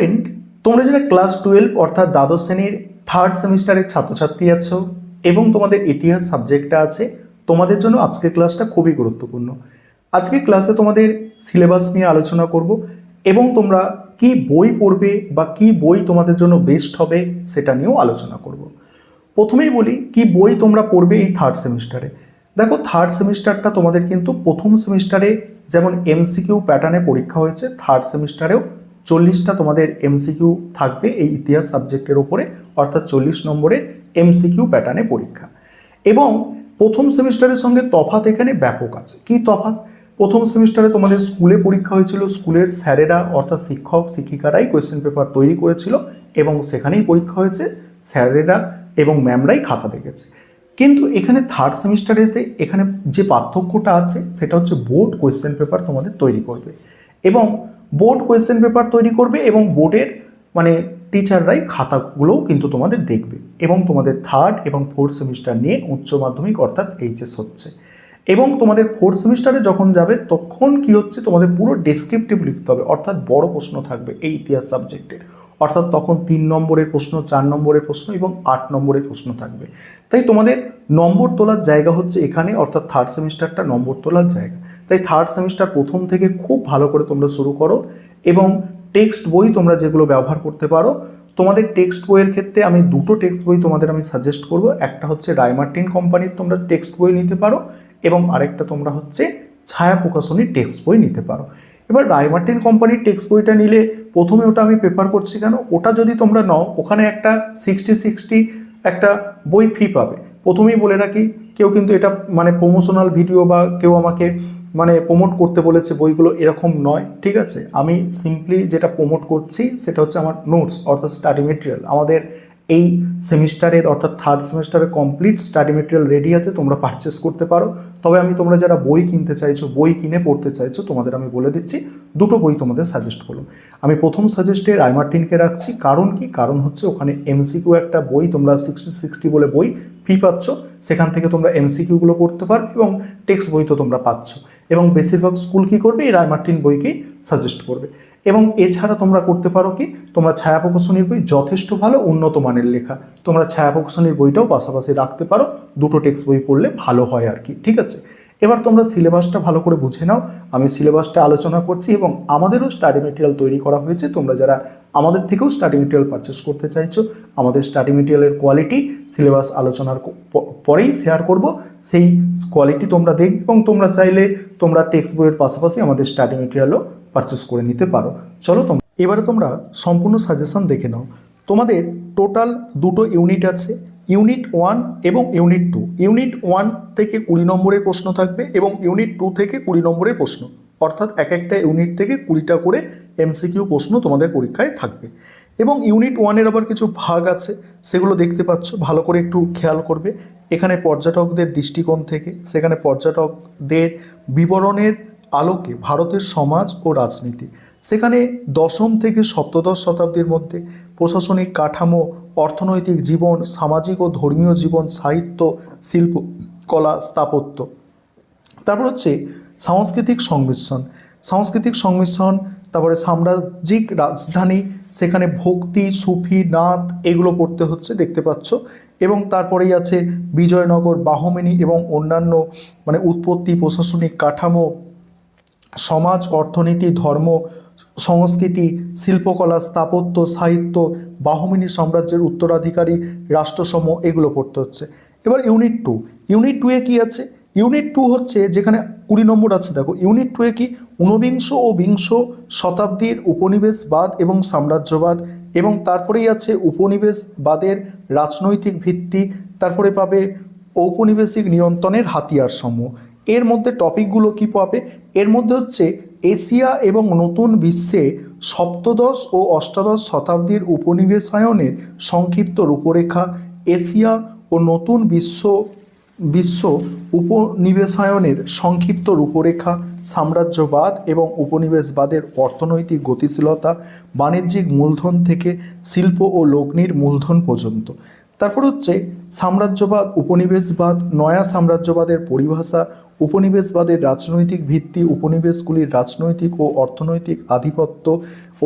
Friend, তোমরা যারা class 12 অর্থাৎ দ্বাদশ শ্রেণীর থার্ড সেমিস্টারের ছাত্রছাত্রী আছো এবং তোমাদের ইতিহাস সাবজেক্টটা আছে, তোমাদের জন্য আজকের ক্লাসটা খুবই গুরুত্বপূর্ণ। আজকে ক্লাসে তোমাদের সিলেবাস নিয়ে আলোচনা করব এবং তোমরা কি বই পড়বে বা কি বই তোমাদের জন্য বেস্ট হবে সেটা নিয়েও আলোচনা করব। প্রথমেই বলি কি বই তোমরা পড়বে এই থার্ড সেমিস্টারে। দেখো, থার্ড সেমিস্টারটা তোমাদের কিন্তু প্রথম সেমিস্টারে যেমন এমসিকিউ প্যাটার্নে পরীক্ষা হয়েছে, থার্ড সেমিস্টারেও 40টা তোমাদের এমসিকিউ থাকবে এই ইতিহাস সাবজেক্টের ওপরে, অর্থাৎ 40 নম্বরের এমসিকিউ প্যাটার্নে পরীক্ষা। এবং প্রথম সেমিস্টারের সঙ্গে তফাৎ এখানে ব্যাপক আছে। কি তফাৎ? প্রথম সেমিস্টারে তোমাদের স্কুলে পরীক্ষা হয়েছিল, স্কুলের স্যারেরা অর্থাৎ শিক্ষক শিক্ষিকারাই কোয়েশ্চেন পেপার তৈরি করেছিল এবং সেখানেই পরীক্ষা হয়েছে, স্যারেরা এবং ম্যামরাই খাতা দেখেছে। কিন্তু এখানে থার্ড সেমিস্টারে এসে এখানে যে পার্থক্যটা আছে সেটা হচ্ছে বোর্ড কোয়েশ্চেন পেপার তোমাদের তৈরি করবে এবং বোর্ড কোয়েশ্চেন পেপার তৈরি করবে এবং বোর্ডের টিচাররাই খাতাগুলোও কিন্তু তোমাদের দেখবে এবং তোমাদের থার্ড এবং ফোর্থ সেমিস্টার নিয়ে উচ্চ মাধ্যমিক অর্থাৎ এইচএস হচ্ছে। এবং তোমাদের ফোর্থ সেমিস্টারে যখন যাবে তখন কি হচ্ছে, তোমাদের পুরো ডেসক্রিপটিভ লিখতে হবে, অর্থাৎ বড় প্রশ্ন থাকবে এই ইতিহাস সাবজেক্টের, অর্থাৎ তখন 3 নম্বরের প্রশ্ন, 4 নম্বরের প্রশ্ন এবং 8 নম্বরের প্রশ্ন থাকবে। তাই তোমাদের নম্বর তোলার জায়গা হচ্ছে এখানে, অর্থাৎ থার্ড সেমিস্টারটা নম্বর তোলার জায়গা। তাই থার্ড সেমিস্টার প্রথম থেকে খুব ভালো করে তোমরা শুরু করো এবং টেক্সট বই তোমরা যেগুলো ব্যবহার করতে পারো, তোমাদের টেক্সট বইয়ের ক্ষেত্রে আমি দুটো টেক্সট বই তোমাদের আমি সাজেস্ট করব। একটা হচ্ছে রায়মার্টিন কোম্পানির তোমরা টেক্সট বই নিতে পারো এবং আরেকটা তোমরা হচ্ছে ছায়া প্রকাশনীর টেক্সট বই নিতে পারো। এবার রায়মার্টিন কোম্পানির টেক্সট বইটা নিলে প্রথমে ওটা আমি প্রেফার করছি কেন, ওটা যদি তোমরা নাও ওখানে একটা 60 একটা বই ফি পাবে। প্রথমেই বলে রাখি, কেউ কিন্তু এটা প্রমোশনাল ভিডিও বা কেউ আমাকে প্রমোট করতে বলেছে বইগুলো, এরকম নয়, ঠিক আছে। আমি সিম্পলি যেটা প্রমোট করছি সেটা হচ্ছে আমার নোটস অর্থাৎ স্টাডি মেটেরিয়াল। আমাদের এই সেমিস্টারের অর্থাৎ থার্ড সেমিস্টারের কমপ্লিট স্টাডি মেটেরিয়াল রেডি আছে, তোমরা পারচেস করতে পারো। তবে আমি তোমরা যারা বই কিনতে চাইছো, বই কিনে পড়তে চাইছো, তোমাদের আমি বলে দিচ্ছি দুটো বই তোমাদের সাজেস্ট করলাম। আমি প্রথম সাজেস্টে রায়মার্টিনকে রাখছি। কারণ কি? কারণ হচ্ছে ওখানে এমসিকিউ একটা বই তোমরা 60 বলে বই ফি পাচ্ছ, সেখান থেকে তোমরা এমসিকিউগুলো পড়তে পারো এবং টেক্সট বই তো তোমরা পাচ্ছ। এবং বেশিরভাগ স্কুল কী করবে, এই রায়মার্টিন বইকেই সাজেস্ট করবে। এবং এছাড়া তোমরা করতে পারো কি, তোমরা ছায়া প্রকাশনীর বই যথেষ্ট ভালো, উন্নত মানের লেখা, তোমরা ছায়া প্রকাশনীর বইটাও পাশাপাশি রাখতে পারো। দুটো টেক্সট বই পড়লে ভালো হয় আর কি, ঠিক আছে। এবার তোমরা সিলেবাসটা ভালো করে বুঝে নাও। আমি সিলেবাসটা আলোচনা করছি এবং আমাদেরও স্টাডি মেটেরিয়াল তৈরি করা হয়েছে। তোমরা যারা আমাদের থেকেও স্টাডি মেটেরিয়াল পারচেস করতে চাইছো, আমাদের স্টাডি মেটেরিয়ালের কোয়ালিটি সিলেবাস আলোচনার পরেই শেয়ার করব। সেই কোয়ালিটি তোমরা দেখবে এবং তোমরা চাইলে তোমরা টেক্সট বইয়ের পাশাপাশি আমাদের স্টাডি মেটেরিয়ালও পারচেস করে নিতে পারো। চলো এবারে তোমরা সম্পূর্ণ সাজেশন দেখে নাও। তোমাদের টোটাল দুটো ইউনিট আছে, ইউনিট 1 এবং ইউনিট 2। ইউনিট 1 থেকে 20 নম্বরের প্রশ্ন থাকবে এবং ইউনিট 2 থেকে 20 নম্বরের প্রশ্ন, অর্থাৎ এক একটা ইউনিট থেকে 20টা করে এমসিকিউ প্রশ্ন তোমাদের পরীক্ষায় থাকবে। এবং ইউনিট 1-এর আবার কিছু ভাগ আছে, সেগুলো দেখতে পাচ্ছ, ভালো করে একটু খেয়াল করবে। এখানে পর্যটকদের দৃষ্টিকোণ থেকে, সেখানে পর্যটকদের বিবরণের আলোকে ভারতের সমাজ ও রাজনীতি, সেখানে 10ম থেকে সপ্তদশ শতাব্দীর মধ্যে প্রশাসনিক কাঠামো, অর্থনৈতিক জীবন, সামাজিক ও ধর্মীয় জীবন, সাহিত্য, শিল্প, কলা, স্থাপত্য। তারপর হচ্ছে সাংস্কৃতিক সংমিশ্রণ, তারপরে সাম্রাজ্যিক রাজধানী, সেখানে ভক্তি, সুফি, নাথ, এগুলো পড়তে হচ্ছে, দেখতে পাচ্ছ। এবং তারপরেই আছে বিজয়নগর, বাহমিনী এবং অন্যান্য উৎপত্তি, প্রশাসনিক কাঠামো, সমাজ, অর্থনীতি, ধর্ম, সংস্কৃতি, শিল্পকলা, স্থাপত্য, সাহিত্য, বাহমিনী সাম্রাজ্যের উত্তরাধিকারী রাষ্ট্রসমূহ, এগুলো পড়তে হচ্ছে। এবার ইউনিট 2-এ কী আছে? ইউনিট 2 হচ্ছে যেখানে 20 নম্বর আছে। দেখো, ইউনিট 2-এ কি, ঊনবিংশ ও বিংশ শতাব্দীর উপনিবেশবাদ এবং সাম্রাজ্যবাদ, এবং তারপরেই আছে উপনিবেশবাদের রাজনৈতিক ভিত্তি, তারপরে পাবে ঔপনিবেশিক নিয়ন্ত্রণের হাতিয়ারসমূহ। এর মধ্যে টপিকগুলো কি পাবে? এর মধ্যে হচ্ছে এশিয়া এবং নতুন বিশ্বে সপ্তদশ ও অষ্টাদশ শতাব্দীর উপনিবেশায়নের সংক্ষিপ্ত রূপরেখা, এশিয়া ও নতুন বিশ্ব উপনিবেশায়নের সংক্ষিপ্ত রূপরেখা, সাম্রাজ্যবাদ এবং উপনিবেশবাদের অর্থনৈতিক গতিশীলতা, বাণিজ্যিক মূলধন থেকে শিল্প ও লগ্নির মূলধন পর্যন্ত। তারপর হচ্ছে সাম্রাজ্যবাদ, উপনিবেশবাদ, নয়া সাম্রাজ্যবাদের পরিভাষা, উপনিবেশবাদের রাজনৈতিক ভিত্তি, উপনিবেশগুলির রাজনৈতিক ও অর্থনৈতিক আধিপত্য,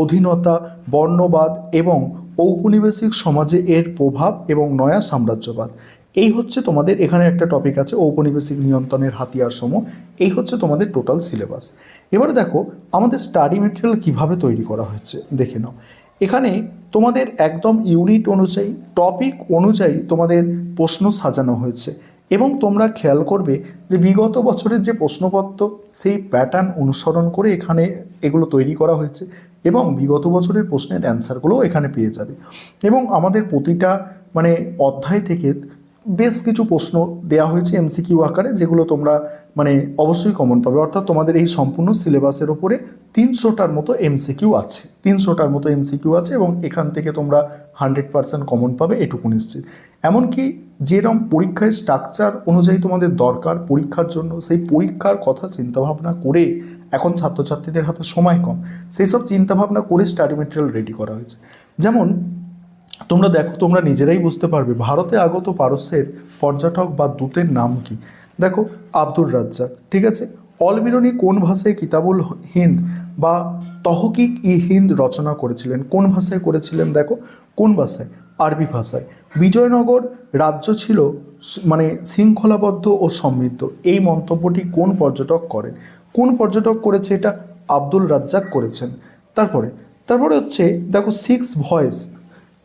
অধীনতা, বর্ণবাদ এবং ঔপনিবেশিক সমাজে এর প্রভাব এবং নয়া সাম্রাজ্যবাদ। এই হচ্ছে তোমাদের এখানে একটা টপিক আছে ঔপনিবেশিক নিয়ন্ত্রণের হাতিয়ার সমূহ। এই হচ্ছে তোমাদের টোটাল সিলেবাস। এবারে দেখো আমাদের স্টাডি মেটেরিয়াল কিভাবে তৈরি করা হয়েছে দেখে নাও। এখানে তোমাদের একদম ইউনিট অনুযায়ী, টপিক অনুযায়ী তোমাদের প্রশ্ন সাজানো হয়েছে এবং তোমরা খেয়াল করবে যে বিগত বছরের যে প্রশ্নপত্র সেই প্যাটার্ন অনুসরণ করে এখানে এগুলো তৈরি করা হয়েছে এবং বিগত বছরের প্রশ্নের অ্যান্সারগুলোও এখানে পেয়ে যাবে। এবং আমাদের প্রতিটা মানে অধ্যায় থেকে বেশ কিছু প্রশ্ন দেওয়া হয়েছে এমসিকিউ আকারে, যেগুলো তোমরা মানে অবশ্যই কমন পাবে। অর্থাৎ তোমাদের এই সম্পূর্ণ সিলেবাসের ওপরে 300টার মতো এমসিকিউ আছে, 300টার মতো এমসিকিউ আছে এবং এখান থেকে তোমরা 100% কমন পাবে, এটুকু নিশ্চিত। এমনকি যেরকম পরীক্ষায় স্ট্রাকচার অনুযায়ী তোমাদের দরকার পরীক্ষার জন্য, সেই পরীক্ষার কথা চিন্তাভাবনা করে এখন ছাত্রছাত্রীদের হাতে সময় কম, সেই সব চিন্তাভাবনা করে স্টাডি মেটেরিয়াল রেডি করা হয়েছে। যেমন তোমরা দেখো, তোমরা নিজেরাই বুঝতে পারবে ভারতে আগত পারস্যের পর্যটক বা দূতের নাম কি। দেখো আব্দুর রাজ্জাক, ঠিক আছে। অলবিরনি কোন ভাষায় কিতাবুল হিন্দ বা তহকিক ই হিন্দ রচনা করেছিলেন? কোন ভাষায় করেছিলেন? দেখো কোন ভাষায়? আরবি ভাষায়। বিজয়নগর রাজ্য ছিল মানে শৃঙ্খলাবদ্ধ ও সমৃদ্ধ, এই মন্তব্যটি কোন পর্যটক করেন? কোন পর্যটক করেছে এটা? আব্দুল রাজ্জাক করেছেন। তারপরে তারপরে হচ্ছে দেখো সিক্স ভয়েস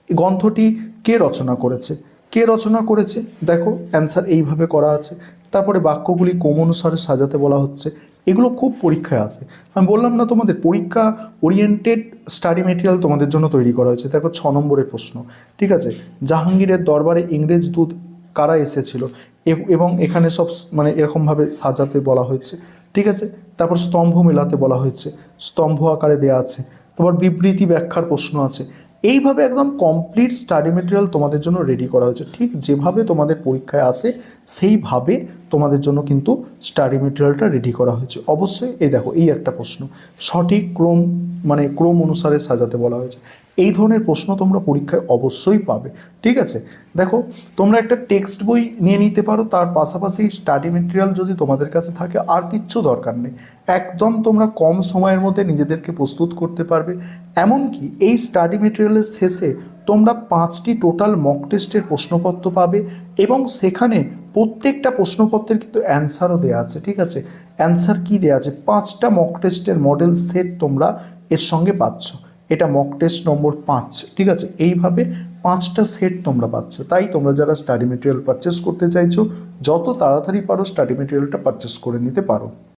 গ্রন্থটি কে রচনা করেছে? কে রচনা করেছে? দেখো অ্যান্সার এইভাবে করা আছে। তারপরে বাক্যগুলি ক্রম অনুসারে সাজাতে বলা হচ্ছে। এগুলো খুব পরীক্ষায় আসে। আমি বললাম না তোমাদের পরীক্ষা ওরিয়েন্টেড স্টাডি মেটেরিয়াল তোমাদের জন্য তৈরি করা হয়েছে। দেখো 6 নম্বরের প্রশ্ন, ঠিক আছে। জাহাঙ্গীরের দরবারে ইংরেজ দূত কারা এসেছিল এবং এখানে সব মানে এরকমভাবে সাজাতে বলা হয়েছে, ঠিক আছে। তারপর স্তম্ভ মেলাতে বলা হয়েছে, স্তম্ভ আকারে দেওয়া আছে। তারপর বিবৃতি ব্যাখ্যার প্রশ্ন আছে। এইভাবে একদম কমপ্লিট স্টাডি মেটেরিয়াল তোমাদের জন্য রেডি করা হয়েছে। ঠিক যেভাবে তোমাদের পরীক্ষায় আসে সেইভাবে তোমাদের জন্য কিন্তু স্টাডি মেটেরিয়ালটা রেডি করা হয়েছে। অবশ্যই এই দেখো এই একটা প্রশ্ন, সঠিক ক্রম মানে ক্রম অনুসারে সাজাতে বলা হয়েছে। এই ধরনের প্রশ্ন তোমরা পরীক্ষায় অবশ্যই পাবে, ঠিক আছে। দেখো তোমরা একটা টেক্সট বই নিয়ে নিতে পারো, তার পাশাপাশি স্টাডি মেটেরিয়াল যদি তোমাদের কাছে থাকে আর কিচ্ছু দরকার নেই, একদম তোমরা কম সময়ের মধ্যে নিজেদেরকে প্রস্তুত করতে পারবে। এমনকি এই স্টাডি মেটেরিয়ালের শেষে তোমরা 5টি টোটাল মক টেস্টের প্রশ্নপত্র পাবে এবং সেখানে প্রত্যেকটা প্রশ্নপত্রের কিন্তু অ্যান্সারও দেওয়া আছে, ঠিক আছে। অ্যান্সার কি দেওয়া আছে? 5টা মক টেস্টের মডেল সেট তোমরা এর সঙ্গে পাচ্ছ। এটা মক টেস্ট নম্বর 5, ঠিক আছে। এইভাবে 5টা সেট তোমরা পাচ্ছ। তাই তোমরা যারা স্টাডি মেটেরিয়াল পারচেস করতে চাইছো, যত তাড়াতাড়ি পারো স্টাডি মেটেরিয়ালটা পারচেস করে নিতে পারো।